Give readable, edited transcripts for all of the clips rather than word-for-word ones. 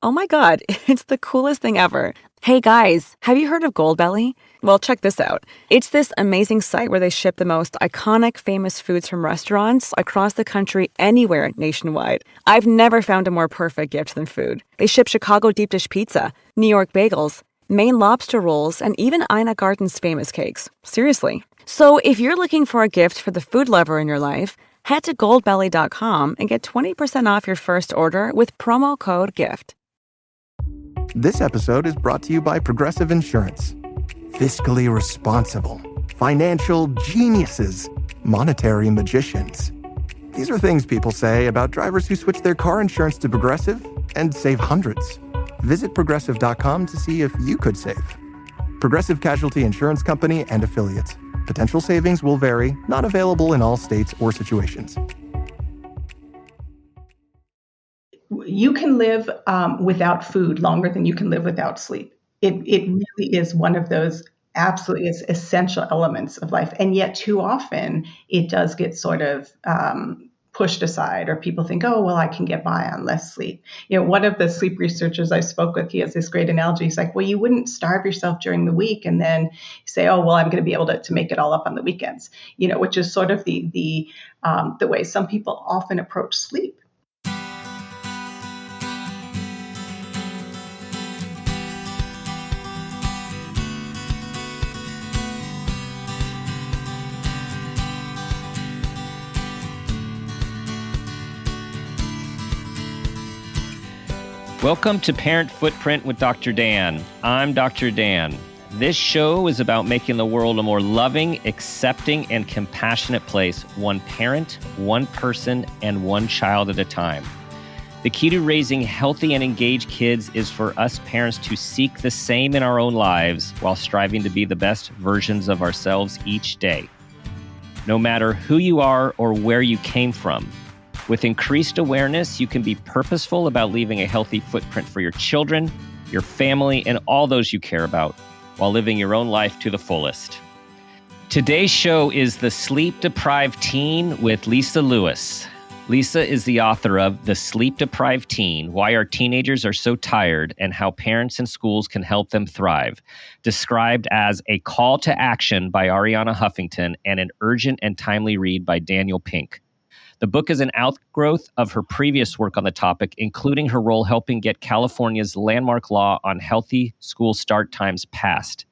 Oh my God, it's the coolest thing ever. Hey guys, have you heard of Goldbelly? Well, check this out. It's this amazing site where they ship the most iconic, famous foods from restaurants across the country, anywhere nationwide. I've never found a more perfect gift than food. They ship Chicago deep dish pizza, New York bagels, Maine lobster rolls, and even Ina Garten's famous cakes. Seriously. So if you're looking for a gift for the food lover in your life, head to goldbelly.com and get 20% off your first order with promo code GIFT. This episode is brought to you by Progressive Insurance. Fiscally responsible, financial geniuses, monetary magicians. These are things people say about drivers who switch their car insurance to Progressive and save hundreds. Visit progressive.com to see if you could save. Progressive Casualty Insurance Company and Affiliates. Potential savings will vary, not available in all states or situations. You can live without food longer than you can live without sleep. It really is one of those absolutely essential elements of life. And yet too often it does get sort of pushed aside, or people think, oh, well, I can get by on less sleep. One of the sleep researchers I spoke with, he has this great analogy. He's like, well, you wouldn't starve yourself during the week and then say, oh, well, I'm going to be able to make it all up on the weekends, which is sort of the way some people often approach sleep. Welcome to Parent Footprint with Dr. Dan. I'm Dr. Dan. This show is about making the world a more loving, accepting, and compassionate place, one parent, one person, and one child at a time. The key to raising healthy and engaged kids is for us parents to seek the same in our own lives while striving to be the best versions of ourselves each day. No matter who you are or where you came from, with increased awareness, you can be purposeful about leaving a healthy footprint for your children, your family, and all those you care about, while living your own life to the fullest. Today's show is The Sleep-Deprived Teen with Lisa Lewis. Lisa is the author of The Sleep-Deprived Teen, Why Our Teenagers Are So Tired and How Parents and Schools Can Help Them Thrive, described as a call to action by Ariana Huffington and an urgent and timely read by Daniel Pink. The book is an outgrowth of her previous work on the topic, including her role helping get California's landmark law on healthy school start times passed.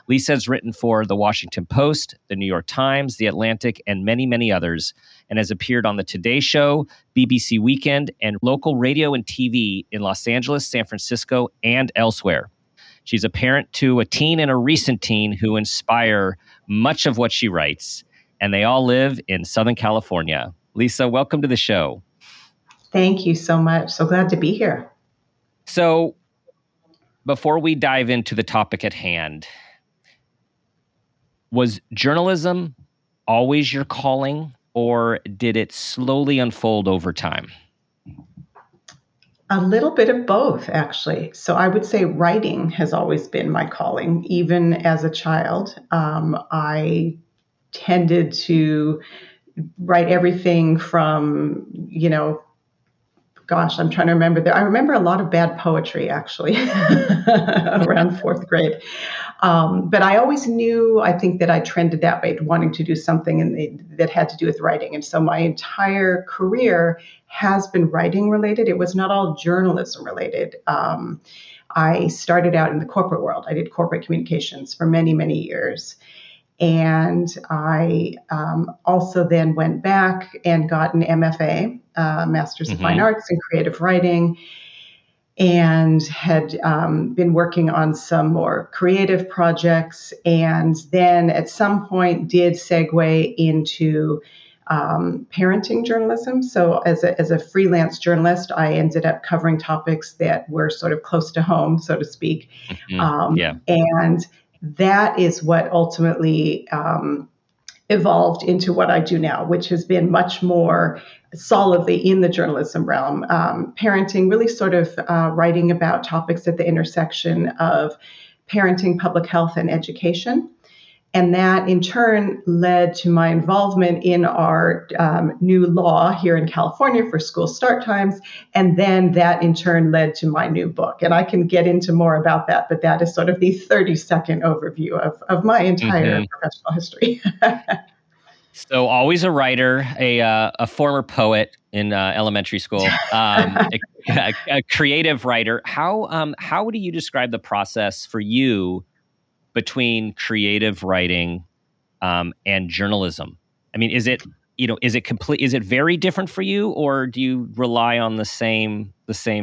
Lisa has written for The Washington Post, The New York Times, The Atlantic, and many, many others, and has appeared on The Today Show, BBC Weekend, and local radio and TV in Los Angeles, San Francisco, and elsewhere. She's a parent to a teen and a recent teen who inspire much of what she writes, and they all live in Southern California. Lisa, welcome to the show. Thank you so much. So glad to be here. So before we dive into the topic at hand, was journalism always your calling, or did it slowly unfold over time? A little bit of both, actually. So I would say writing has always been my calling. Even as a child, I tended to write everything from, I'm trying to remember. I remember a lot of bad poetry, actually, around fourth grade. But I always knew, I think, that I trended that way, wanting to do something that had to do with writing. And so my entire career has been writing related. It was not all journalism related. I started out in the corporate world. I did corporate communications for many, many years. And I also then went back and got an MFA, Master's of Fine Arts in Creative Writing, and had been working on some more creative projects. And then at some point did segue into parenting journalism. So as a freelance journalist, I ended up covering topics that were sort of close to home, so to speak. And that is what ultimately evolved into what I do now, which has been much more solidly in the journalism realm. Parenting, really sort of writing about topics at the intersection of parenting, public health, and education. And that in turn led to my involvement in our new law here in California for school start times. And then that in turn led to my new book. And I can get into more about that, but that is sort of the 30-second overview of my entire professional history. So always a writer, a former poet in elementary school, a creative writer. How do you describe the process for you between creative writing and journalism? I mean, is it very different for you, or do you rely on the same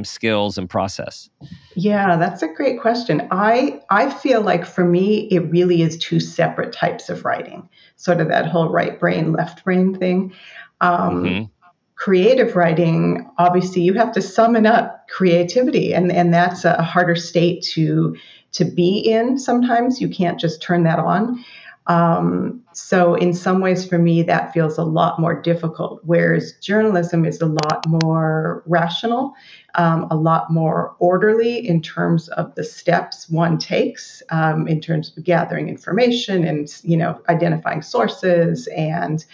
skills and process? Yeah, that's a great question. I feel like for me, it really is two separate types of writing, sort of that whole right brain, left brain thing. Creative writing, obviously, you have to summon up creativity, and that's a harder state to be in sometimes. You can't just turn that on. So in some ways for me, that feels a lot more difficult, whereas journalism is a lot more rational, a lot more orderly in terms of the steps one takes, in terms of gathering information and, identifying sources and,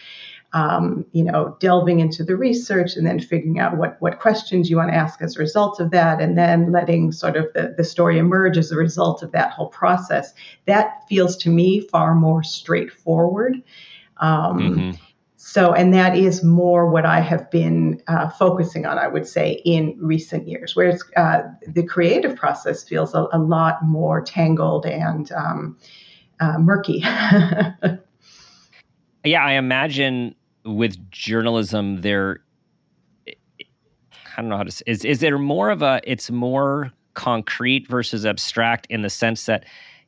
delving into the research and then figuring out what questions you want to ask as a result of that, and then letting sort of the story emerge as a result of that whole process. That feels to me far more straightforward. So, and that is more what I have been focusing on, I would say, in recent years, whereas the creative process feels a lot more tangled and murky. Yeah, I imagine with journalism, I don't know how to say, is there more of it's more concrete versus abstract in the sense that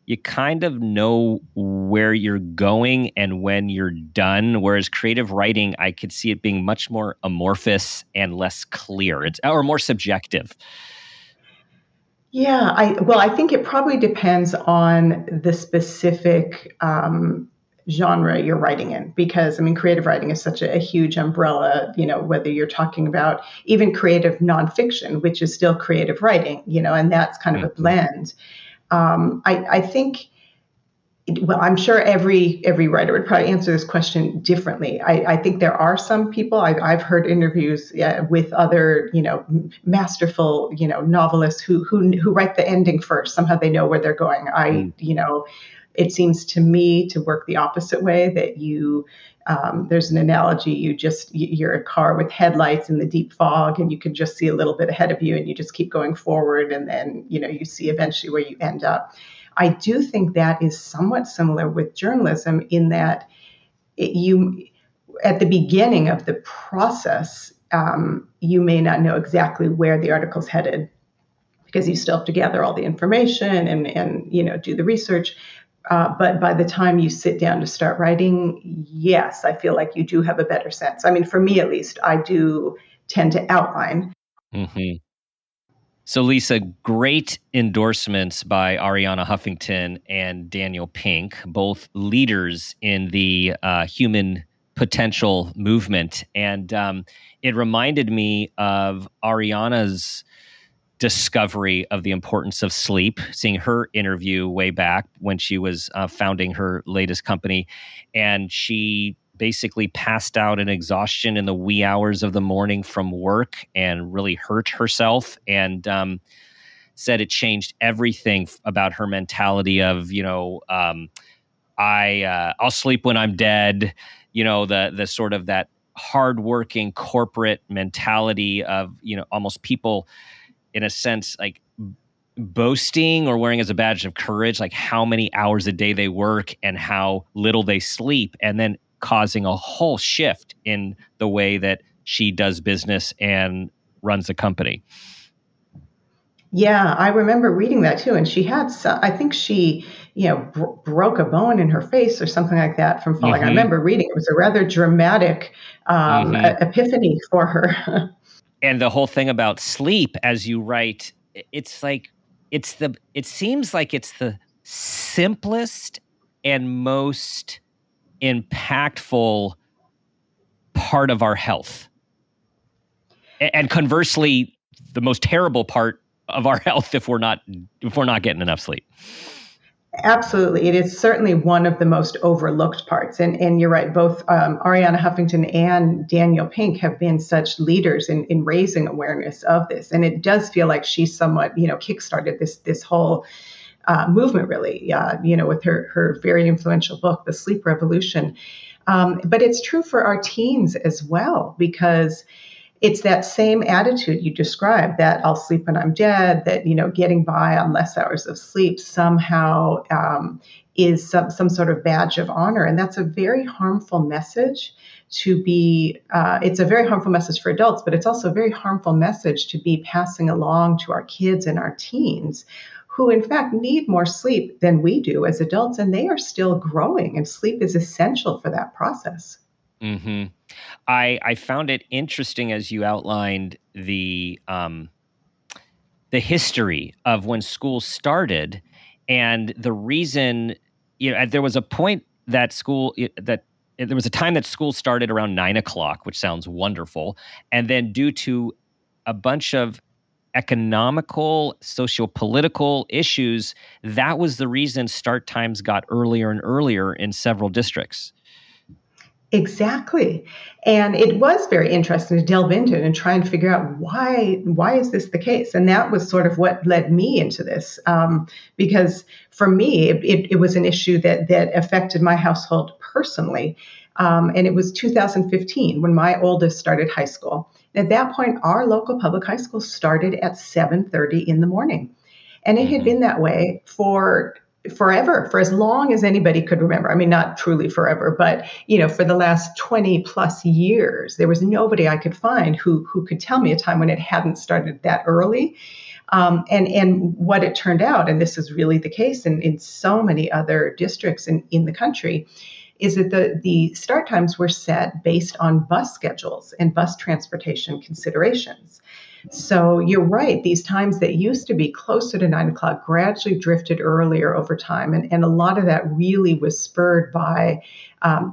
you kind of know where you're going and when you're done, whereas creative writing, I could see it being much more amorphous and less clear, or more subjective. Yeah, I think it probably depends on the specific genre you're writing in, because I mean, creative writing is such a huge umbrella. Whether you're talking about even creative nonfiction, which is still creative writing, and that's kind of a blend. I think. Well, I'm sure every writer would probably answer this question differently. I think there are some people I've heard interviews with other masterful novelists who write the ending first. Somehow they know where they're going. It seems to me to work the opposite way, that there's an analogy, you're a car with headlights in the deep fog and you can just see a little bit ahead of you and you just keep going forward, and then you see eventually where you end up. I do think that is somewhat similar with journalism, in that at the beginning of the process, you may not know exactly where the article's headed, because you still have to gather all the information and do the research. But by the time you sit down to start writing, yes, I feel like you do have a better sense. I mean, for me at least, I do tend to outline. Mm-hmm. So, Lisa, great endorsements by Ariana Huffington and Daniel Pink, both leaders in the human potential movement. And it reminded me of Ariana's discovery of the importance of sleep, seeing her interview way back when she was founding her latest company. And she basically passed out in exhaustion in the wee hours of the morning from work and really hurt herself, and said it changed everything about her mentality of, I'll sleep when I'm dead, the sort of that hardworking corporate mentality of, almost people in a sense like boasting or wearing as a badge of courage, like how many hours a day they work and how little they sleep, and then causing a whole shift in the way that she does business and runs a company. Yeah, I remember reading that too. And she had, I think she, broke a bone in her face or something like that from falling. I remember reading it was a rather dramatic epiphany for her. And the whole thing about sleep, as you write, it's like it seems like it's the simplest and most impactful part of our health. And conversely, the most terrible part of our health if we're not getting enough sleep. Absolutely. It is certainly one of the most overlooked parts. And you're right, both Ariana Huffington and Daniel Pink have been such leaders in raising awareness of this. And it does feel like she somewhat, kickstarted this whole movement, really, with her very influential book, The Sleep Revolution. But it's true for our teens as well, because it's that same attitude you described, that I'll sleep when I'm dead, that, getting by on less hours of sleep somehow is some sort of badge of honor. And that's a very harmful message to be, it's a very harmful message for adults, but it's also a very harmful message to be passing along to our kids and our teens, who in fact need more sleep than we do as adults, and they are still growing, and sleep is essential for that process. Mm-hmm. I found it interesting as you outlined the history of when school started, and the reason, there was a point that there was a time that school started around 9 o'clock, which sounds wonderful, and then due to a bunch of economical, socio-political issues, that was the reason start times got earlier and earlier in several districts. Exactly. And it was very interesting to delve into it and try and figure out why is this the case? And that was sort of what led me into this, because for me, it was an issue that affected my household personally. And it was 2015 when my oldest started high school. At that point, our local public high school started at 7:30 in the morning. And it had been that way for forever, for as long as anybody could remember. I mean, not truly forever, but, for the last 20 plus years, there was nobody I could find who could tell me a time when it hadn't started that early. And what it turned out, and this is really the case in so many other districts in the country, is that the start times were set based on bus schedules and bus transportation considerations. So you're right, these times that used to be closer to 9 o'clock gradually drifted earlier over time. And a lot of that really was spurred by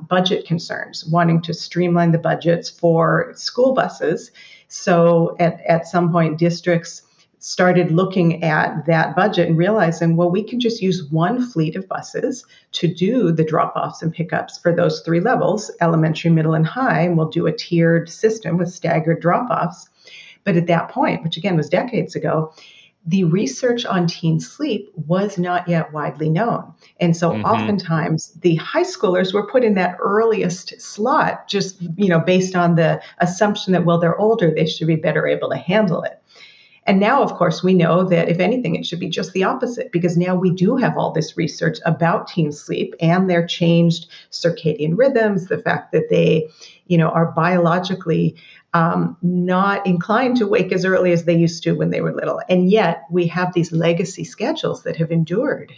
budget concerns, wanting to streamline the budgets for school buses. So at some point, districts started looking at that budget and realizing, well, we can just use one fleet of buses to do the drop-offs and pickups for those three levels, elementary, middle, and high, and we'll do a tiered system with staggered drop-offs. But at that point, which again was decades ago, the research on teen sleep was not yet widely known. And so oftentimes the high schoolers were put in that earliest slot, just, based on the assumption that, well, they're older, they should be better able to handle it. And now, of course, we know that if anything, it should be just the opposite, because now we do have all this research about teen sleep and their changed circadian rhythms, the fact that they, are biologically not inclined to wake as early as they used to when they were little. And yet we have these legacy schedules that have endured.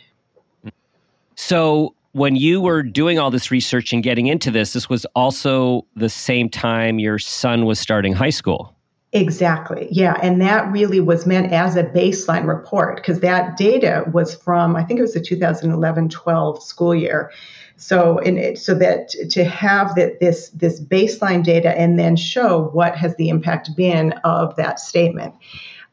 So when you were doing all this research and getting into this was also the same time your son was starting high school. Exactly. Yeah. And that really was meant as a baseline report, because that data was from, I think it was the 2011-12 school year. So that to have this baseline data and then show what has the impact been of that statement.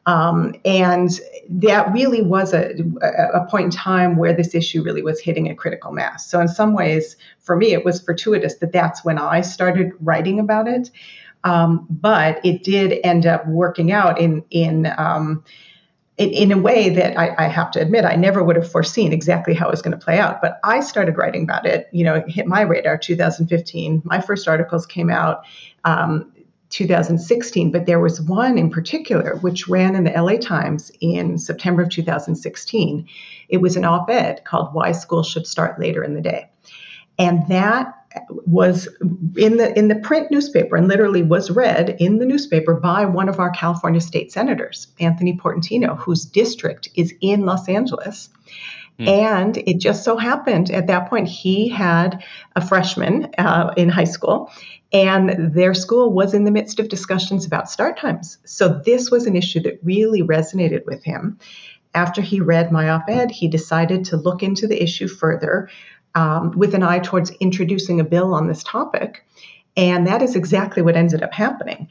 And that really was a point in time where this issue really was hitting a critical mass. So in some ways, for me, it was fortuitous that that's when I started writing about it. But it did end up working out in a way that I have to admit, I never would have foreseen exactly how it was going to play out. But I started writing about it, it hit my radar 2015. My first articles came out 2016, but there was one in particular which ran in the LA Times in September of 2016. It was an op-ed called "Why School Should Start Later in the Day." And that was in the print newspaper and literally was read in the newspaper by one of our California state senators, Anthony Portantino, whose district is in Los Angeles. And it just so happened at that point he had a freshman in high school, and their school was in the midst of discussions about start times. So this was an issue that really resonated with him. After he read my op-ed, he decided to look into the issue further, with an eye towards introducing a bill on this topic. And that is exactly what ended up happening.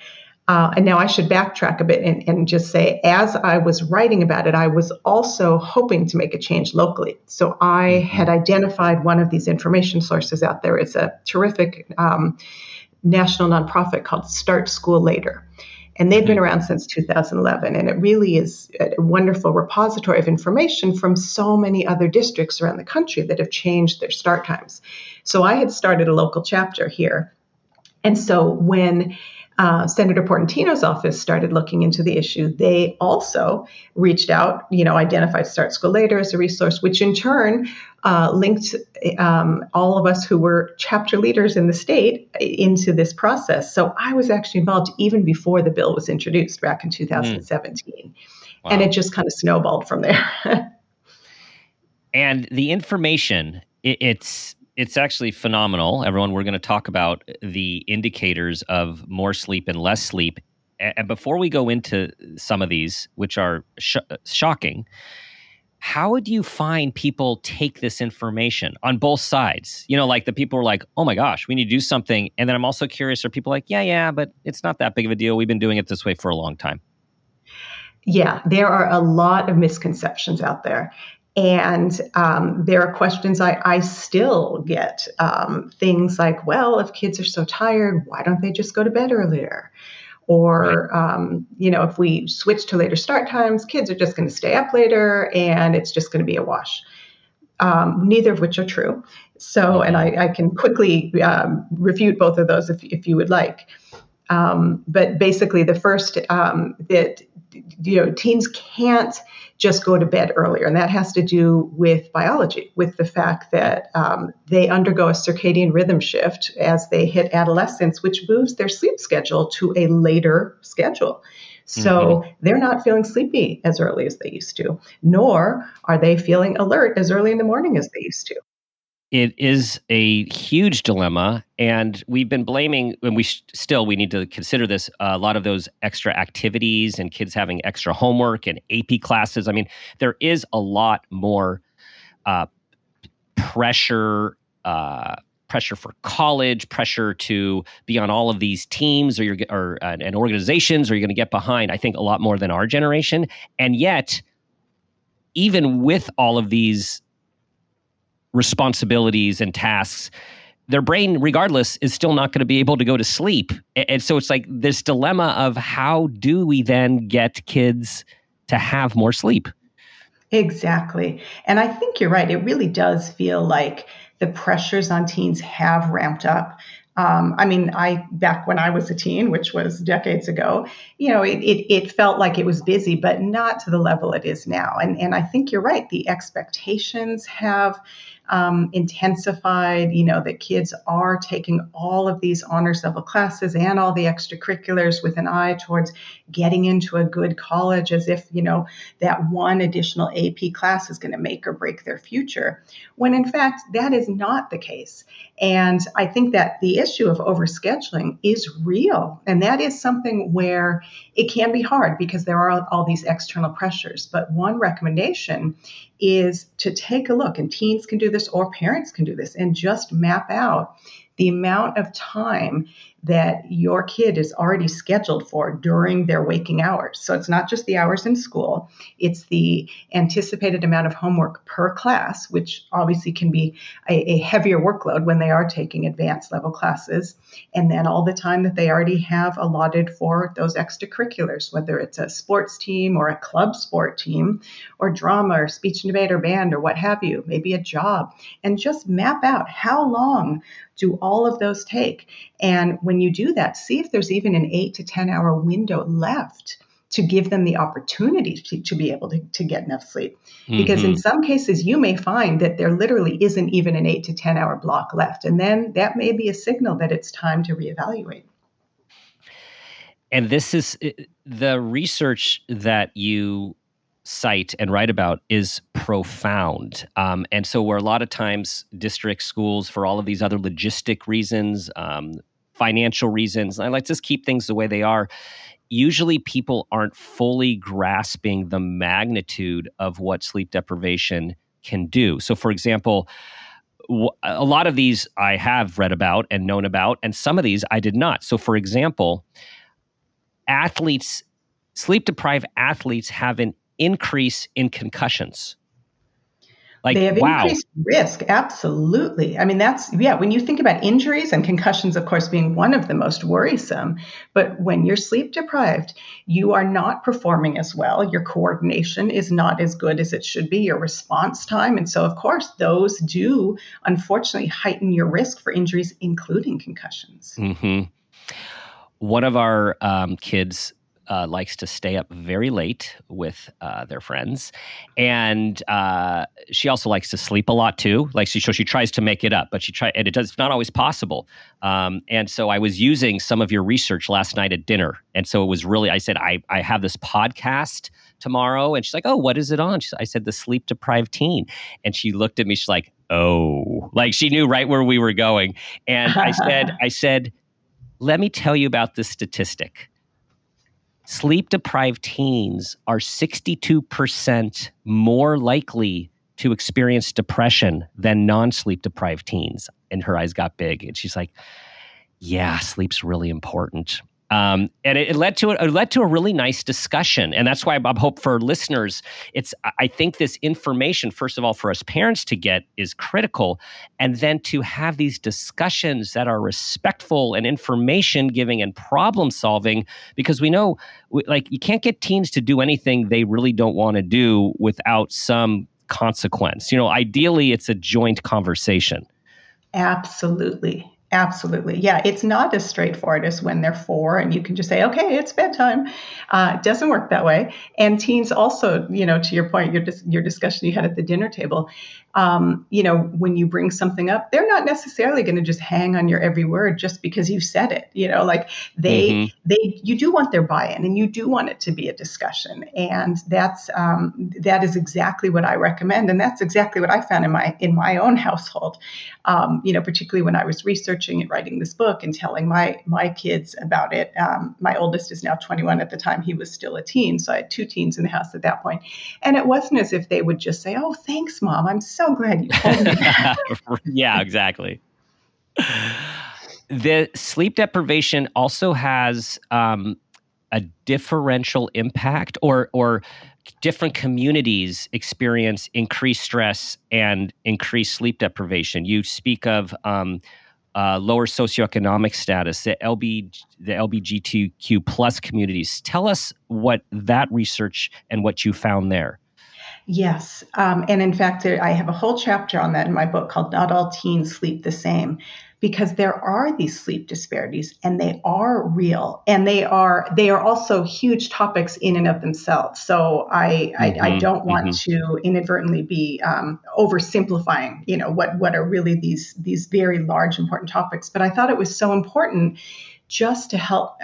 And now I should backtrack a bit and just say, as I was writing about it, I was also hoping to make a change locally. So I had identified one of these information sources out there. It's a terrific national nonprofit called Start School Later. And they've been around since 2011. And it really is a wonderful repository of information from so many other districts around the country that have changed their start times. So I had started a local chapter here. And so when Senator Portantino's office started looking into the issue, they also reached out, identified Start School Later as a resource, which in turn linked all of us who were chapter leaders in the state into this process. So I was actually involved even before the bill was introduced back in 2017. Wow. And it just kind of snowballed from there. And the information, it's actually phenomenal. Everyone, we're going to talk about the indicators of more sleep and less sleep. And before we go into some of these, which are shocking, how would you find people take this information on both sides? Like the people are like, oh my gosh, we need to do something. And then I'm also curious, are people like, yeah, but it's not that big of a deal. We've been doing it this way for a long time. Yeah, there are a lot of misconceptions out there. And there are questions I still get. Things like, well, if kids are so tired, why don't they just go to bed earlier? Or, if we switch to later start times, kids are just going to stay up later and it's just going to be a wash. Neither of which are true. So, and I can quickly refute both of those if you would like. But basically, the first that teens can't just go to bed earlier, and that has to do with biology, with the fact that they undergo a circadian rhythm shift as they hit adolescence, which moves their sleep schedule to a later schedule. So they're not feeling sleepy as early as they used to, nor are they feeling alert as early in the morning as they used to. It is a huge dilemma, and we've been blaming, and we need to consider this, a lot of those extra activities and kids having extra homework and AP classes. I mean, there is a lot more pressure for college, pressure to be on all of these teams and organizations, or you're going to get behind, I think, a lot more than our generation. And yet, even with all of these responsibilities and tasks, their brain, regardless, is still not going to be able to go to sleep. And so it's like this dilemma of how do we then get kids to have more sleep? Exactly. And I think you're right. It really does feel like the pressures on teens have ramped up. Back when I was a teen, which was decades ago, it felt like it was busy, but not to the level it is now. And I think you're right. The expectations have intensified, that kids are taking all of these honors level classes and all the extracurriculars with an eye towards getting into a good college, as if, that one additional AP class is going to make or break their future, when in fact, that is not the case. And I think that the issue of overscheduling is real. And that is something where it can be hard because there are all these external pressures. But one recommendation is to take a look, and teens can do this or parents can do this, and just map out the amount of time that your kid is already scheduled for during their waking hours. So it's not just the hours in school, it's the anticipated amount of homework per class, which obviously can be a heavier workload when they are taking advanced level classes, and then all the time that they already have allotted for those extracurriculars, whether it's a sports team or a club sport team or drama or speech and debate or band or what have you, maybe a job, and just map out how long do all of those take. And when you do that, see if there's even an 8 to 10 hour window left to give them the opportunity to be able to get enough sleep. Because in some cases, you may find that there literally isn't even an 8 to 10 hour block left. And then that may be a signal that it's time to reevaluate. And this is the research that you cite and write about is profound. And so where a lot of times district schools, for all of these other logistic reasons, financial reasons, I like to just keep things the way they are, usually people aren't fully grasping the magnitude of what sleep deprivation can do. So for example, a lot of these I have read about and known about, and some of these I did not. So for example, sleep-deprived athletes have an increase in concussions. Like, They have wow. increased risk. Absolutely. I mean, when you think about injuries and concussions, of course, being one of the most worrisome, but when you're sleep deprived, you are not performing as well. Your coordination is not as good as it should be, your response time. And so, of course, those do unfortunately heighten your risk for injuries, including concussions. Mm-hmm. One of our kids likes to stay up very late with their friends, and she also likes to sleep a lot too. Like she tries to make it up, but it's not always possible. And so I was using some of your research last night at dinner, and so it was really. I said I have this podcast tomorrow, and she's like, "Oh, what is it on?" I said, "The Sleep Deprived Teen," and she looked at me. She's like, "Oh," like she knew right where we were going. And I said. Let me tell you about this statistic. Sleep-deprived teens are 62% more likely to experience depression than non-sleep-deprived teens. And her eyes got big. And she's like, yeah, sleep's really important. And it led to a really nice discussion, and that's why I hope for listeners. I think this information, first of all, for us parents to get is critical, and then to have these discussions that are respectful and information giving and problem solving, because we know, like, you can't get teens to do anything they really don't want to do without some consequence. Ideally, it's a joint conversation. Absolutely. Absolutely. Yeah, it's not as straightforward as when they're 4 and you can just say, okay, it's bedtime. It doesn't work that way. And teens also, to your point, your discussion you had at the dinner table, when you bring something up, they're not necessarily going to just hang on your every word just because you said it. You do want their buy-in, and you do want it to be a discussion. And that is exactly what I recommend. And that's exactly what I found in my own household, particularly when I was researching and writing this book and telling my kids about it. My oldest is now 21. At the time, he was still a teen. So I had 2 teens in the house at that point. And it wasn't as if they would just say, oh, thanks, Mom. I'm so glad you told me that. Yeah, exactly. The sleep deprivation also has a differential impact, or different communities experience increased stress and increased sleep deprivation. You speak of lower socioeconomic status, the LGBTQ plus communities. Tell us what that research and what you found there. Yes. And in fact, I have a whole chapter on that in my book called Not All Teens Sleep the Same, because there are these sleep disparities, and they are real, and they are also huge topics in and of themselves. So I don't want to inadvertently be oversimplifying, what are really these very large, important topics. But I thought it was so important just to help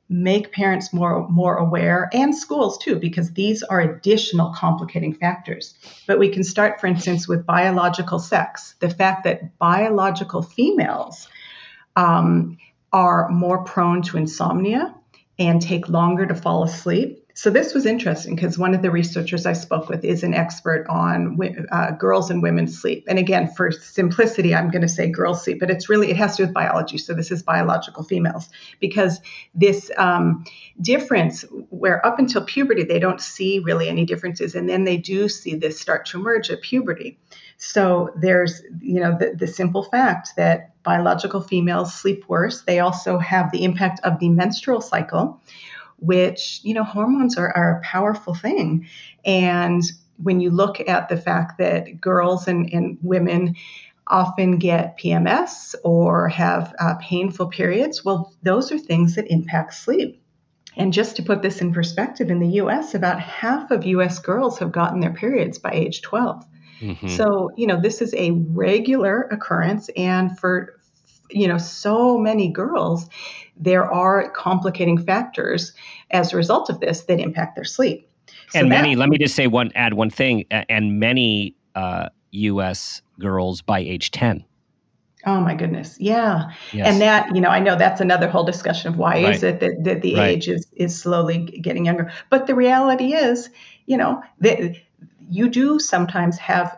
make parents more aware, and schools too, because these are additional complicating factors. But we can start, for instance, with biological sex. The fact that biological females are more prone to insomnia and take longer to fall asleep. So this was interesting because one of the researchers I spoke with is an expert on girls and women's sleep. And again, for simplicity, I'm going to say girls sleep, but it has to do with biology. So this is biological females, because this difference where up until puberty, they don't see really any differences. And then they do see this start to emerge at puberty. So there's, the simple fact that biological females sleep worse. They also have the impact of the menstrual cycle, which, hormones are a powerful thing. And when you look at the fact that girls and women often get PMS or have painful periods, well, those are things that impact sleep. And just to put this in perspective, in the U.S., about half of U.S. girls have gotten their periods by age 12. Mm-hmm. So, this is a regular occurrence. And for, so many girls, there are complicating factors as a result of this that impact their sleep. So and let me just add one thing, and many U.S. girls by age 10. Oh my goodness. Yeah. Yes. And that, I know that's another whole discussion of why is it that the age is slowly getting younger. But the reality is, that you do sometimes have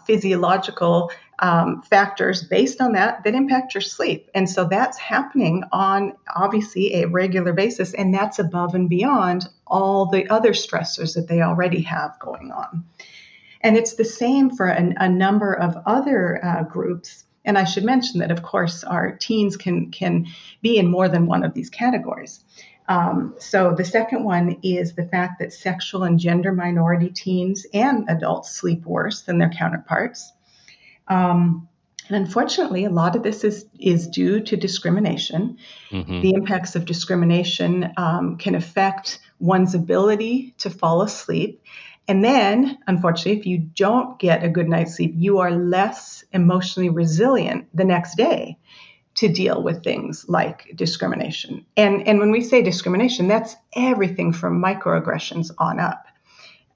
physiological factors based on that impact your sleep. And so that's happening on obviously a regular basis, and that's above and beyond all the other stressors that they already have going on. And it's the same for a number of other groups. And I should mention that, of course, our teens can be in more than one of these categories. So the second one is the fact that sexual and gender minority teens and adults sleep worse than their counterparts. And unfortunately, a lot of this is due to discrimination. Mm-hmm. The impacts of discrimination can affect one's ability to fall asleep. And then, unfortunately, if you don't get a good night's sleep, you are less emotionally resilient the next day to deal with things like discrimination. And when we say discrimination, that's everything from microaggressions on up.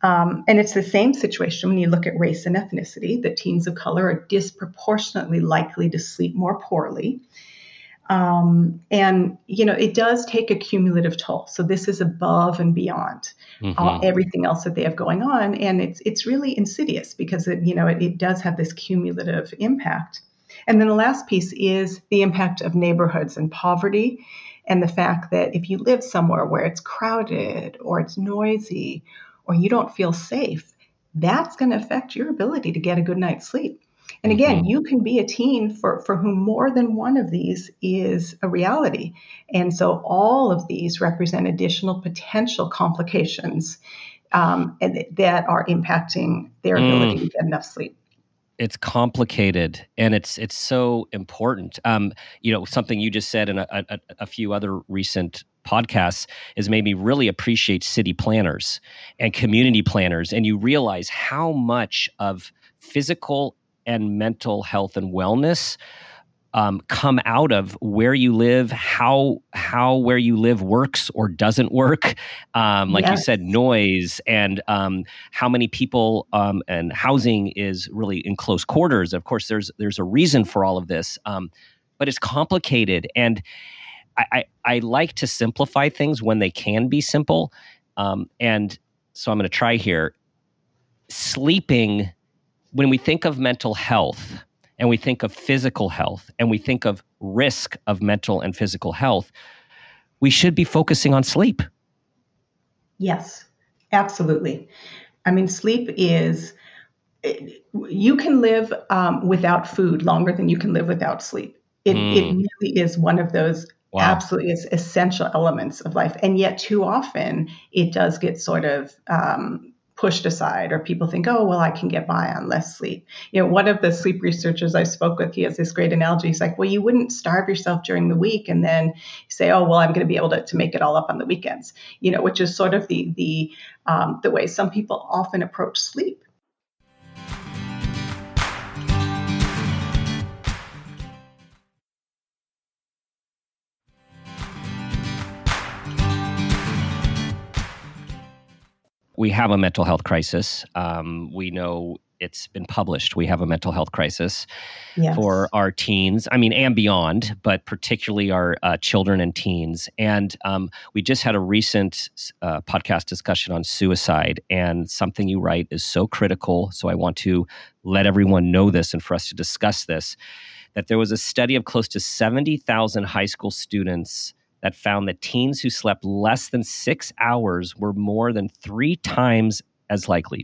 And it's the same situation when you look at race and ethnicity, that teens of color are disproportionately likely to sleep more poorly. And, it does take a cumulative toll. So this is above and beyond everything else that they have going on. And it's really insidious because it does have this cumulative impact. And then the last piece is the impact of neighborhoods and poverty, and the fact that if you live somewhere where it's crowded or it's noisy or you don't feel safe, that's going to affect your ability to get a good night's sleep. And again, you can be a teen for whom more than one of these is a reality. And so all of these represent additional potential complications that are impacting their ability to get enough sleep. It's complicated, and it's so important. Something you just said in a few other recent podcasts has made me really appreciate city planners and community planners, and you realize how much of physical and mental health and wellness come out of where you live, how where you live works or doesn't work. Like you said, noise, and how many people and housing is really in close quarters. Of course, there's a reason for all of this, but it's complicated. And I like to simplify things when they can be simple. And so I'm going to try here. Sleeping, when we think of mental health, and we think of physical health, and we think of risk of mental and physical health, we should be focusing on sleep. Yes, absolutely. I mean, sleep is, you can live without food longer than you can live without sleep. It really is one of those absolutely essential elements of life. And yet too often it does get sort of pushed aside, or people think, oh, well, I can get by on less sleep. One of the sleep researchers I spoke with, he has this great analogy. He's like, well, you wouldn't starve yourself during the week and then say, oh, well, I'm going to be able to make it all up on the weekends, which is sort of the way some people often approach sleep. We have a mental health crisis. We know it's been published. We have a mental health crisis for our teens, and beyond, but particularly our children and teens. And we just had a recent podcast discussion on suicide, and something you write is so critical. So I want to let everyone know this and for us to discuss this, that there was a study of close to 70,000 high school students that found that teens who slept less than 6 hours were more than three times as likely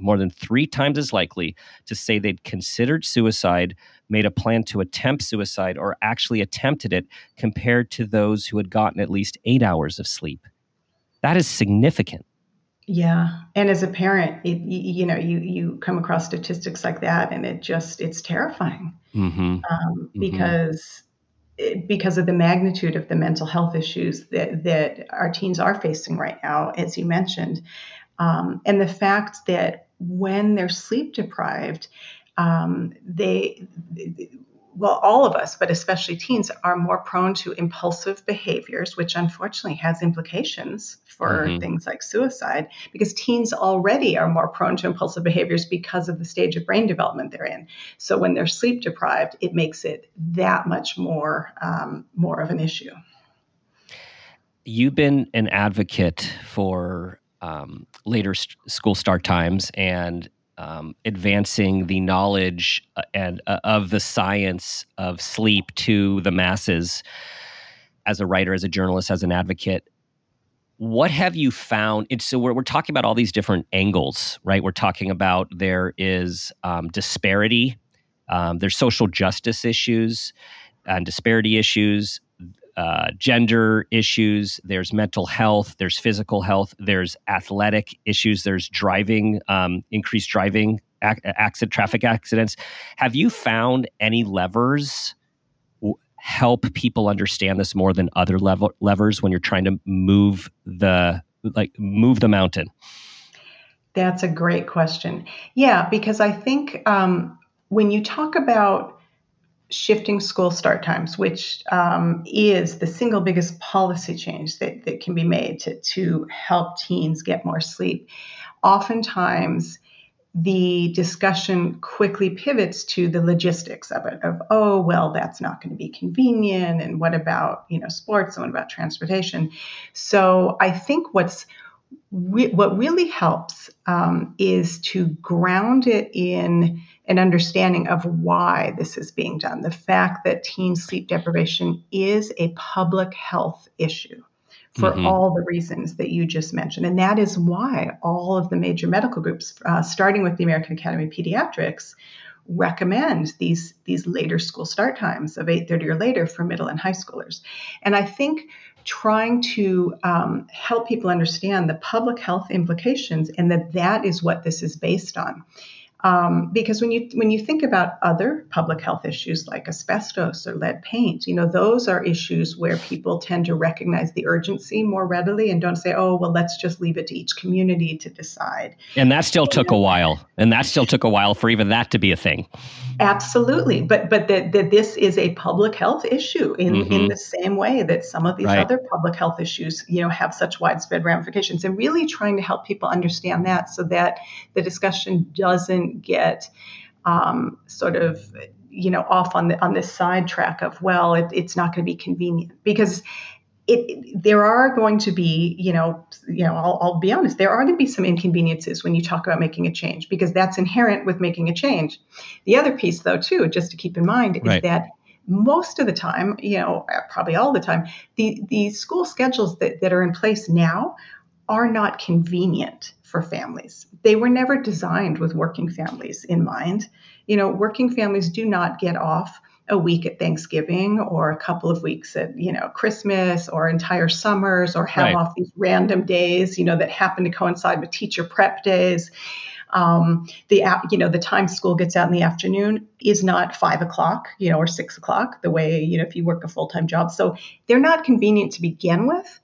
to say they'd considered suicide, made a plan to attempt suicide, or actually attempted it, compared to those who had gotten at least 8 hours of sleep. That is significant. Yeah. And as a parent, you come across statistics like that, and it's terrifying. Because of the magnitude of the mental health issues that our teens are facing right now, as you mentioned. And the fact that when they're sleep deprived, all of us, but especially teens, are more prone to impulsive behaviors, which unfortunately has implications for things like suicide, because teens already are more prone to impulsive behaviors because of the stage of brain development they're in. So when they're sleep deprived, it makes it that much more of an issue. You've been an advocate for later school start times and advancing the knowledge and of the science of sleep to the masses as a writer, as a journalist, as an advocate. What have you found? So we're talking about all these different angles, right? We're talking about there is disparity, there's social justice issues and disparity issues, gender issues, there's mental health, there's physical health, there's athletic issues, there's driving, increased driving, traffic accidents. Have you found any levers help people understand this more than other levers when you're trying to move the mountain? That's a great question. Yeah, because I think when you talk about shifting school start times, which is the single biggest policy change that can be made to help teens get more sleep, oftentimes the discussion quickly pivots to the logistics of it, of, oh, well, that's not going to be convenient. And what about, sports, and what about transportation? So I think what really helps is to ground it in an understanding of why this is being done. The fact that teen sleep deprivation is a public health issue for all the reasons that you just mentioned. And that is why all of the major medical groups, starting with the American Academy of Pediatrics, recommend these later school start times of 8:30 or later for middle and high schoolers. And I think trying to help people understand the public health implications and that is what this is based on. Because when you think about other public health issues like asbestos or lead paint, those are issues where people tend to recognize the urgency more readily and don't say, oh, well, let's just leave it to each community to decide. And that still took a while. And that still took a while for even that to be a thing. Absolutely. But that this is a public health issue in the same way that some of these other public health issues, have such widespread ramifications, and really trying to help people understand that so that the discussion doesn't get sort of, off on this sidetrack of, well, it's not going to be convenient, because there are going to be, I'll be honest, there are going to be some inconveniences when you talk about making a change, because that's inherent with making a change. The other piece, though, too, just to keep in mind, is that most of the time, probably all the time, the school schedules that are in place now are not convenient for families. They were never designed with working families in mind. Working families do not get off a week at Thanksgiving or a couple of weeks at, Christmas or entire summers, or have off these random days, that happen to coincide with teacher prep days. The time school gets out in the afternoon is not 5 o'clock, or 6 o'clock, the way, if you work a full-time job. So they're not convenient to begin with.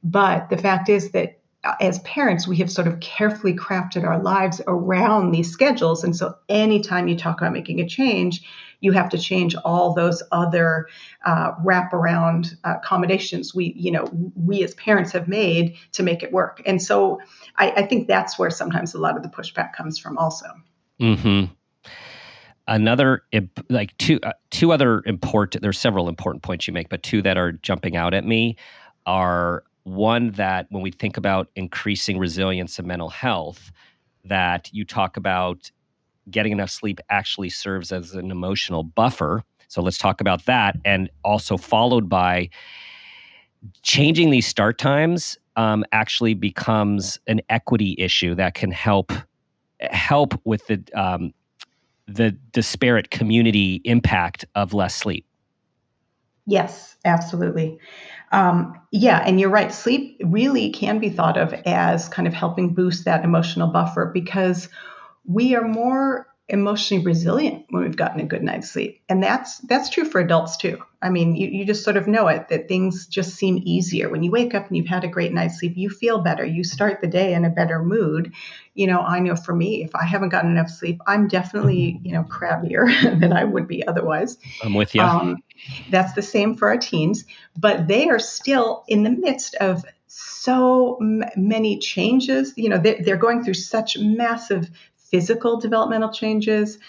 But the fact is that as parents, we have sort of carefully crafted our lives around these schedules. And so anytime you talk about making a change, you have to change all those other wraparound accommodations we as parents have made to make it work. And so I think that's where sometimes a lot of the pushback comes from also. Mm-hmm. Another, two other important, there's several important points you make, but two that are jumping out at me are, one, that when we think about increasing resilience and mental health, that you talk about getting enough sleep actually serves as an emotional buffer. So let's talk about that. And also followed by changing these start times actually becomes an equity issue that can help with the disparate community impact of less sleep. Yes, absolutely. And you're right. Sleep really can be thought of as kind of helping boost that emotional buffer, because we are more emotionally resilient when we've gotten a good night's sleep. And that's true for adults too. I mean, you just sort of know it, that things just seem easier. When you wake up and you've had a great night's sleep, you feel better. You start the day in a better mood. I know for me, if I haven't gotten enough sleep, I'm definitely, crabbier than I would be otherwise. I'm with you. That's the same for our teens, but they are still in the midst of so many changes. They're going through such massive physical developmental changes,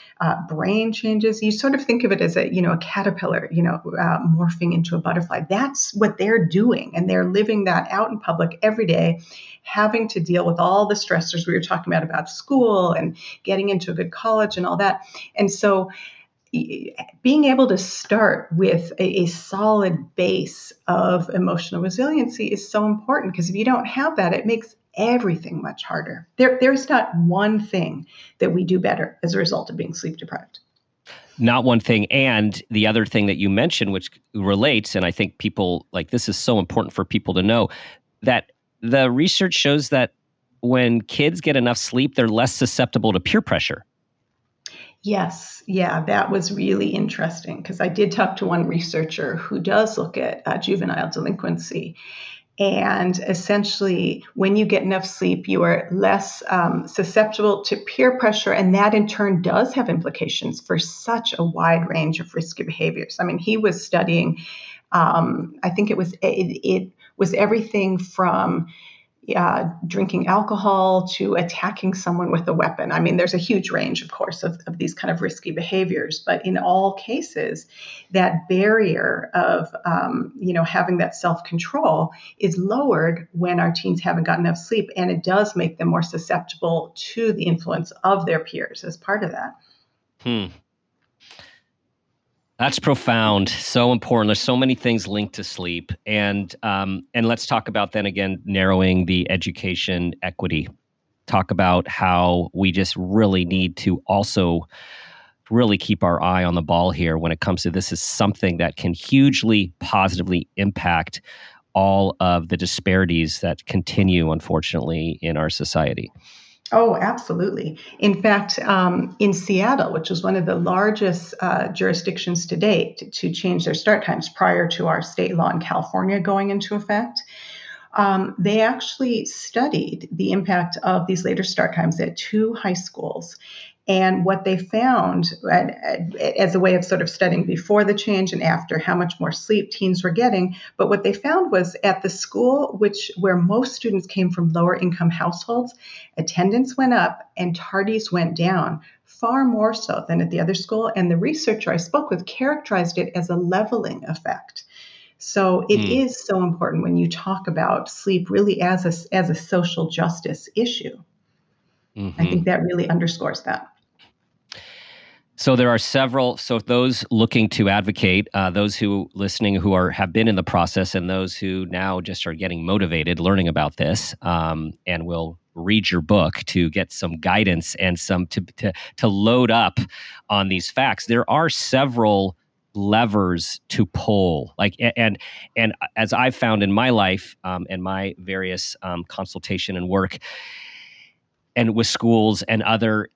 brain changes. You sort of think of it as a caterpillar, morphing into a butterfly. That's what they're doing. And they're living that out in public every day, having to deal with all the stressors we were talking about school and getting into a good college and all that. And so being able to start with a solid base of emotional resiliency is so important, because if you don't have that, it makes everything much harder. There's not one thing that we do better as a result of being sleep deprived. Not one thing. And the other thing that you mentioned, which relates, and I think people this is so important for people to know, that the research shows that when kids get enough sleep, they're less susceptible to peer pressure. Yes. Yeah, that was really interesting, because I did talk to one researcher who does look at juvenile delinquency. And essentially, when you get enough sleep, you are less susceptible to peer pressure. And that in turn does have implications for such a wide range of risky behaviors. I mean, he was studying, I think it was everything from drinking alcohol to attacking someone with a weapon. I mean, there's a huge range, of course, of these kind of risky behaviors. But in all cases, that barrier of, having that self-control is lowered when our teens haven't gotten enough sleep. And it does make them more susceptible to the influence of their peers as part of that. That's profound. So important. There's so many things linked to sleep. And let's talk about then again, narrowing the education equity. Talk about how we just really need to also really keep our eye on the ball here when it comes to this is something that can hugely positively impact all of the disparities that continue, unfortunately, in our society. Oh, absolutely. In fact, in Seattle, which was one of the largest jurisdictions to date to change their start times prior to our state law in California going into effect, they actually studied the impact of these later start times at 2 high schools. And what they found, as a way of sort of studying before the change and after, how much more sleep teens were getting. But what they found was at the school where most students came from lower income households, attendance went up and tardies went down, far more so than at the other school. And the researcher I spoke with characterized it as a leveling effect. So it is so important when you talk about sleep really as a social justice issue. I think that really underscores that. So there are several. So those looking to advocate, those who listening who have been in the process, and those who now just are getting motivated, learning about this, and will read your book to get some guidance and some to load up on these facts. There are several levers to pull, and as I've found in my life and my various consultation and work, and with schools and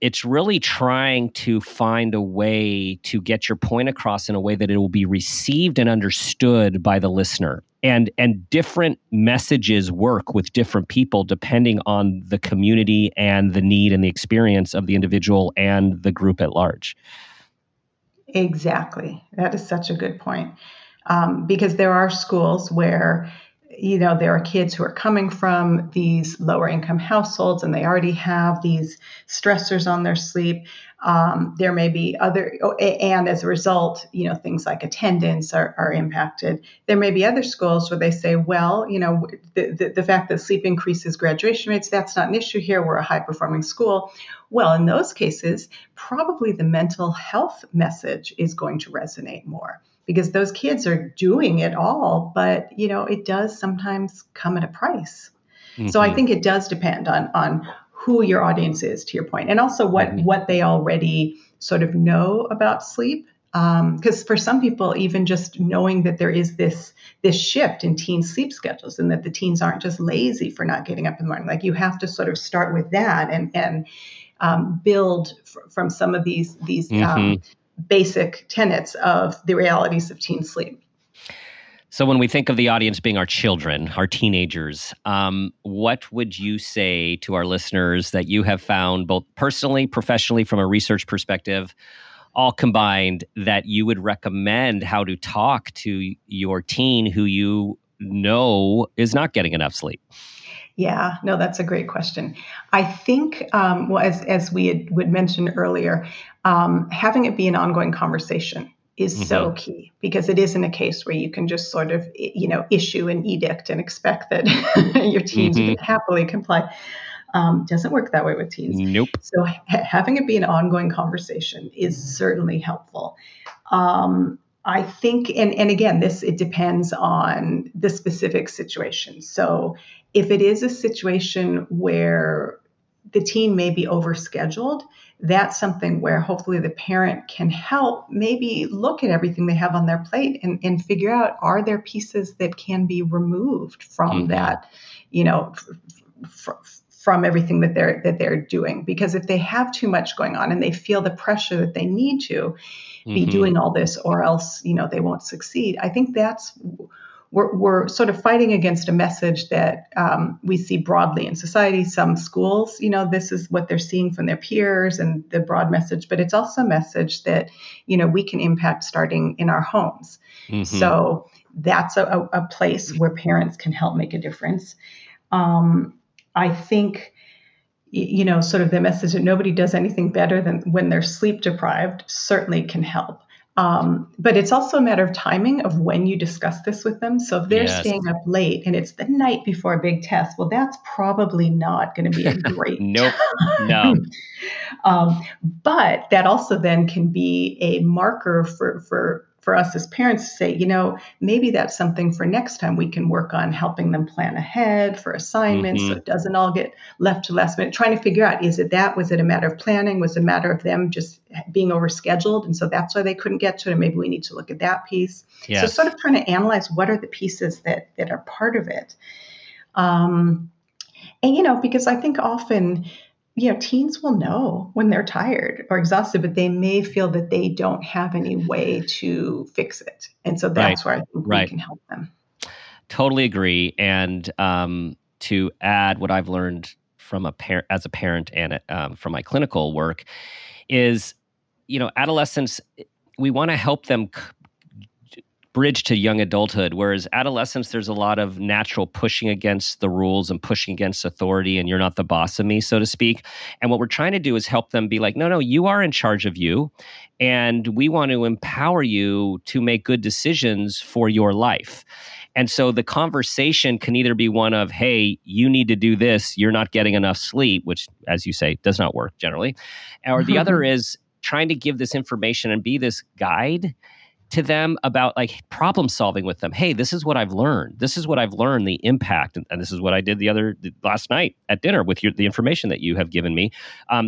it's really trying to find a way to get your point across in a way that it will be received and understood by the listener. And different messages work with different people depending on the community and the need and the experience of the individual and the group at large. Exactly. That is such a good point. Because there are schools where there are kids who are coming from these lower income households and they already have these stressors on their sleep. There may be and as a result, things like attendance are impacted. There may be other schools where they say, well, the fact that sleep increases graduation rates, that's not an issue here. We're a high performing school. Well, in those cases, probably the mental health message is going to resonate more, because those kids are doing it all, but it does sometimes come at a price. So I think it does depend on who your audience is, to your point, and also what they already sort of know about sleep. Because for some people, even just knowing that there is this shift in teen sleep schedules and that the teens aren't just lazy for not getting up in the morning, you have to sort of start with that and build from some of these basic tenets of the realities of teen sleep. So when we think of the audience being our children, our teenagers, what would you say to our listeners that you have found both personally, professionally, from a research perspective, all combined, that you would recommend how to talk to your teen who you know is not getting enough sleep? Yeah, no, that's a great question. I think, well, as we would mention earlier, having it be an ongoing conversation is so key, because it isn't a case where you can just sort of, issue an edict and expect that your teens are going to happily comply. Doesn't work that way with teens. Nope. So having it be an ongoing conversation is certainly helpful. I think, and again, it depends on the specific situation. So if it is a situation where the teen may be overscheduled, that's something where hopefully the parent can help maybe look at everything they have on their plate and figure out, are there pieces that can be removed from that, from everything that they're doing. Because if they have too much going on and they feel the pressure that they need to be doing all this, or else, they won't succeed. I think we're sort of fighting against a message that we see broadly in society. Some schools, this is what they're seeing from their peers and the broad message, but it's also a message that, we can impact starting in our homes. So that's a place where parents can help make a difference. I think, sort of the message that nobody does anything better than when they're sleep deprived certainly can help. But it's also a matter of timing of when you discuss this with them. So if they're staying up late and it's the night before a big test, well, that's probably not going to be a great Nope. time. No. But that also then can be a marker for us as parents to say, maybe that's something for next time we can work on, helping them plan ahead for assignments so it doesn't all get left to last minute, trying to figure out, was it a matter of planning? Was it a matter of them just being overscheduled? And so that's why they couldn't get to it. And maybe we need to look at that piece. Yes. So sort of trying to analyze what are the pieces that are part of it. And, because I think often, teens will know when they're tired or exhausted, but they may feel that they don't have any way to fix it. And so that's where I think we can help them. Totally agree. And to add what I've learned from as a parent and from my clinical work is, adolescents, we want to help them bridge to young adulthood, whereas adolescence, there's a lot of natural pushing against the rules and pushing against authority, and you're not the boss of me, so to speak. And what we're trying to do is help them be like, no, you are in charge of you, and we want to empower you to make good decisions for your life. And so the conversation can either be one of, hey, you need to do this, you're not getting enough sleep, which, as you say, does not work generally. Or the other is trying to give this information and be this guide to them about like problem solving with them. Hey, this is what I've learned. This is what I've learned, the impact. And this is what I did last night at dinner with the information that you have given me.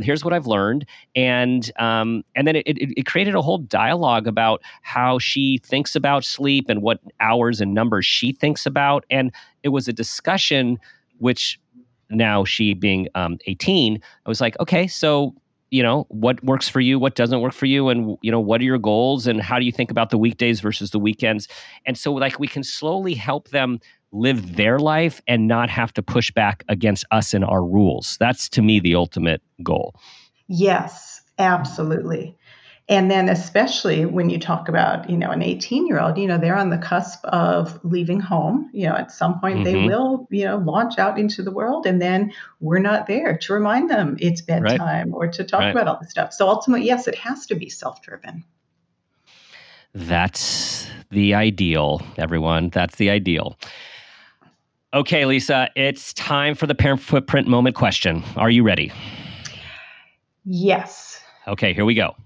Here's what I've learned. And then it created a whole dialogue about how she thinks about sleep and what hours and numbers she thinks about. And it was a discussion, which now she being 18, I was like, okay, so what works for you, what doesn't work for you, and, what are your goals, and how do you think about the weekdays versus the weekends? And so, we can slowly help them live their life and not have to push back against us and our rules. That's, to me, the ultimate goal. Yes, absolutely. And then especially when you talk about, an 18-year-old, they're on the cusp of leaving home. At some point they will, launch out into the world, and then we're not there to remind them it's bedtime or to talk about all this stuff. So ultimately, yes, it has to be self-driven. That's the ideal, everyone. That's the ideal. Okay, Lisa, it's time for the parent footprint moment question. Are you ready? Yes. Okay, here we go.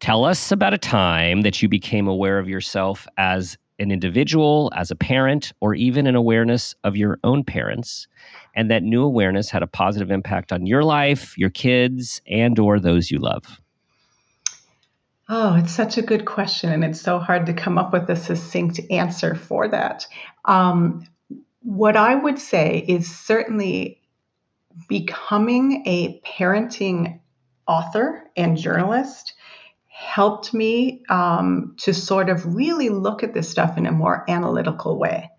Tell us about a time that you became aware of yourself as an individual, as a parent, or even an awareness of your own parents, and that new awareness had a positive impact on your life, your kids, and or those you love. Oh, it's such a good question, and it's so hard to come up with a succinct answer for that. What I would say is certainly becoming a parenting author and journalist helped me to sort of really look at this stuff in a more analytical way.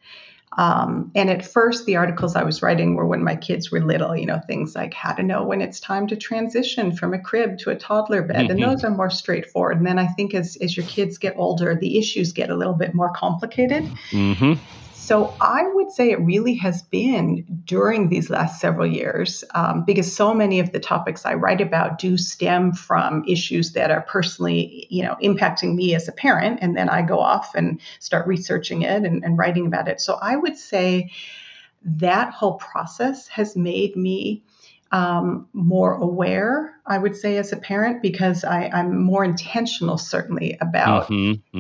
And at first, the articles I was writing were when my kids were little, things like how to know when it's time to transition from a crib to a toddler bed. And those are more straightforward. And then I think as your kids get older, the issues get a little bit more complicated. So I would say it really has been during these last several years, because so many of the topics I write about do stem from issues that are personally, impacting me as a parent, and then I go off and start researching it and writing about it. So I would say that whole process has made me more aware, I would say, as a parent, because I'm more intentional, certainly, about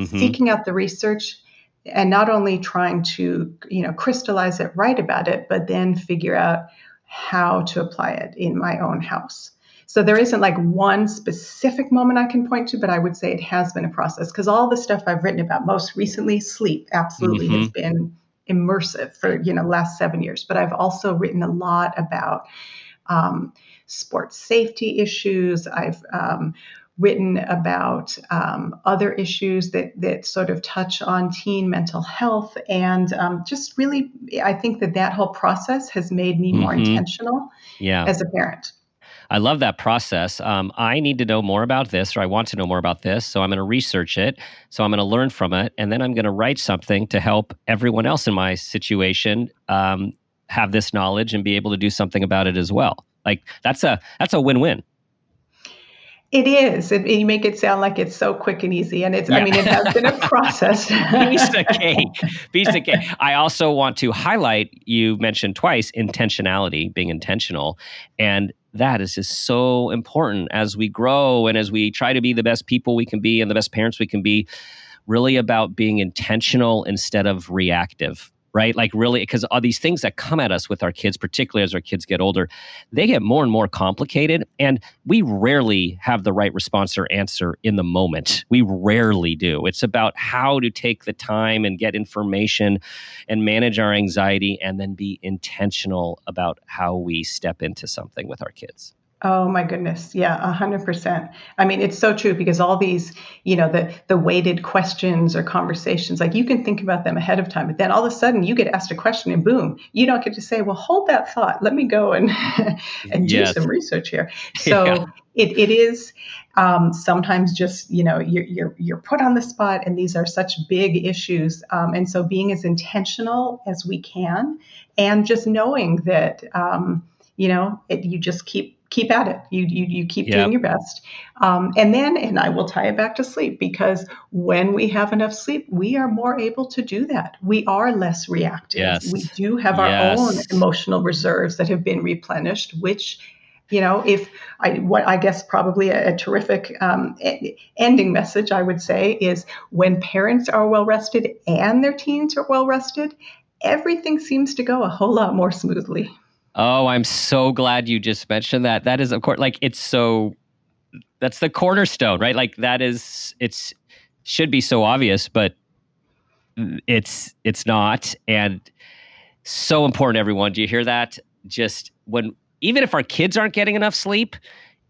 seeking out the research and not only trying to, crystallize it, write about it, but then figure out how to apply it in my own house. So there isn't like one specific moment I can point to, but I would say it has been a process, because all the stuff I've written about, most recently sleep, absolutely has been immersive for, last 7 years. But I've also written a lot about sports safety issues. I've written about other issues that sort of touch on teen mental health. And just really, I think that whole process has made me more intentional as a parent. I love that process. I need to know more about this, or I want to know more about this. So I'm going to research it. So I'm going to learn from it. And then I'm going to write something to help everyone else in my situation have this knowledge and be able to do something about it as well. Like that's a win-win. It is. You make it sound like it's so quick and easy. And I mean, it has been a process. Piece of cake. I also want to highlight, you mentioned twice, intentionality, being intentional. And that is just so important as we grow and as we try to be the best people we can be and the best parents we can be, really about being intentional instead of reactive. Right? Like really, because all these things that come at us with our kids, particularly as our kids get older, they get more and more complicated. And we rarely have the right response or answer in the moment. We rarely do. It's about how to take the time and get information and manage our anxiety and then be intentional about how we step into something with our kids. Oh my goodness. Yeah, 100%. I mean, it's so true, because all these, the weighted questions or conversations, like you can think about them ahead of time, but then all of a sudden you get asked a question and boom, you don't get to say, well, hold that thought. Let me go and do some research here. So it is sometimes just, you're put on the spot, and these are such big issues. And so being as intentional as we can, and just knowing that, you just keep at it. You keep doing your best. And I will tie it back to sleep, because when we have enough sleep, we are more able to do that. We are less reactive. Yes. We do have our own emotional reserves that have been replenished, which, I guess probably a terrific ending message, I would say, is when parents are well rested and their teens are well rested, everything seems to go a whole lot more smoothly. Oh, I'm so glad you just mentioned that. That is, of course, like that's the cornerstone, right? Like should be so obvious, but it's not. And so important, everyone. Do you hear that? Just even if our kids aren't getting enough sleep,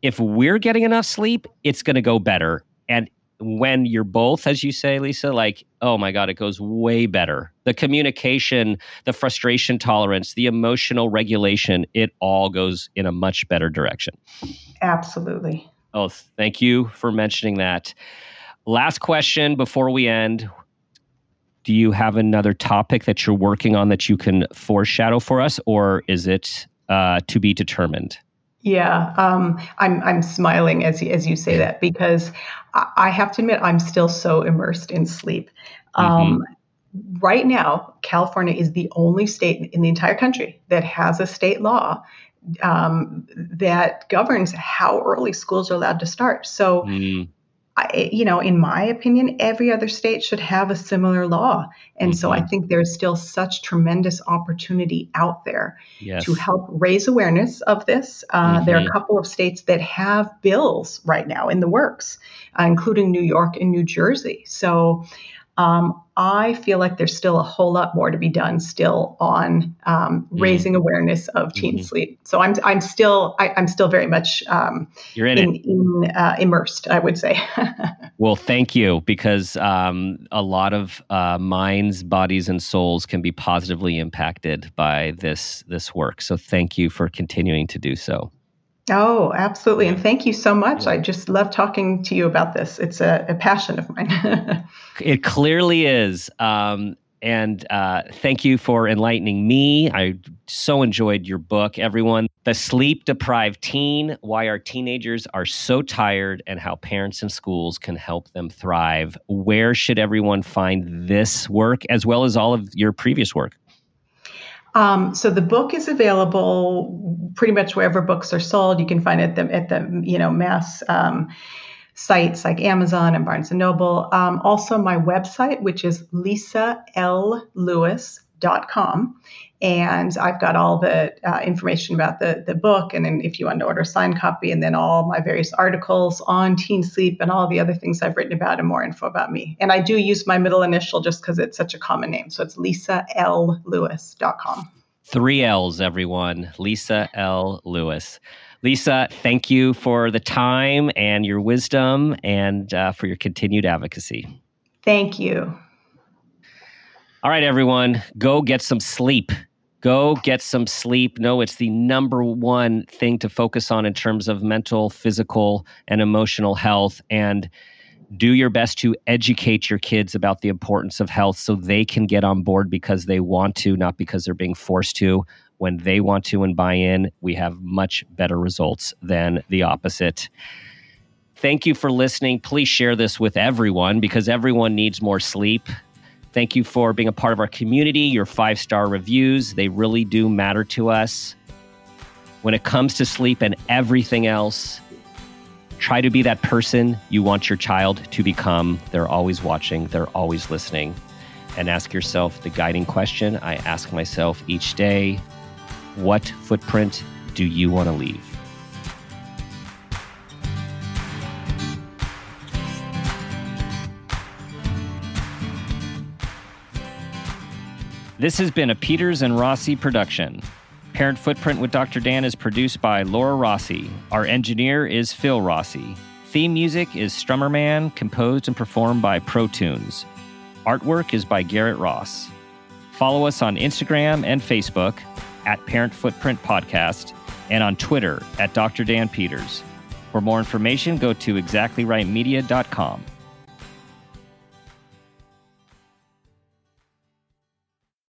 if we're getting enough sleep, it's going to go better. And when you're both, as you say, Lisa, like, oh my God, it goes way better. The communication, the frustration tolerance, the emotional regulation, it all goes in a much better direction. Absolutely. Oh, thank you for mentioning that. Last question before we end. Do you have another topic that you're working on that you can foreshadow for us, or is it to be determined? Yeah, I'm smiling as you say that, because I have to admit I'm still so immersed in sleep. Right now, California is the only state in the entire country that has a state law that governs how early schools are allowed to start. So, in my opinion, every other state should have a similar law. And so I think there's still such tremendous opportunity out there to help raise awareness of this. There are a couple of states that have bills right now in the works, including New York and New Jersey. So I feel like there's still a whole lot more to be done still on raising awareness of teen sleep. So I'm still very much you're in immersed, I would say. Well, thank you, because a lot of minds, bodies, and souls can be positively impacted by this work. So thank you for continuing to do so. Oh, absolutely. And thank you so much. I just love talking to you about this. It's a passion of mine. It clearly is. And thank you for enlightening me. I so enjoyed your book, everyone. The Sleep-Deprived Teen, Why Our Teenagers Are So Tired and How Parents and Schools Can Help Them Thrive. Where should everyone find this work as well as all of your previous work? So the book is available pretty much wherever books are sold. You can find it at the mass sites like Amazon and Barnes & Noble. Also my website, which is lisallewis.com. And I've got all the information about the book, and then if you want to order a signed copy, and then all my various articles on teen sleep and all the other things I've written about and more info about me. And I do use my middle initial just because it's such a common name. So it's lisallewis.com. 3 L's, everyone. Lisa L. Lewis. Lisa, thank you for the time and your wisdom and for your continued advocacy. Thank you. All right, everyone, go get some sleep. Go get some sleep. No, it's the number one thing to focus on in terms of mental, physical, and emotional health. And do your best to educate your kids about the importance of health so they can get on board because they want to, not because they're being forced to. When they want to and buy in, we have much better results than the opposite. Thank you for listening. Please share this with everyone because everyone needs more sleep. Thank you for being a part of our community. Your 5-star reviews, they really do matter to us. When it comes to sleep and everything else, try to be that person you want your child to become. They're always watching. They're always listening. And ask yourself the guiding question I ask myself each day. What footprint do you want to leave? This has been a Peters and Rossi production. Parent Footprint with Dr. Dan is produced by Laura Rossi. Our engineer is Phil Rossi. Theme music is Strummer Man, composed and performed by Pro Tunes. Artwork is by Garrett Ross. Follow us on Instagram and Facebook at Parent Footprint Podcast and on Twitter at Dr. Dan Peters. For more information, go to exactlyrightmedia.com.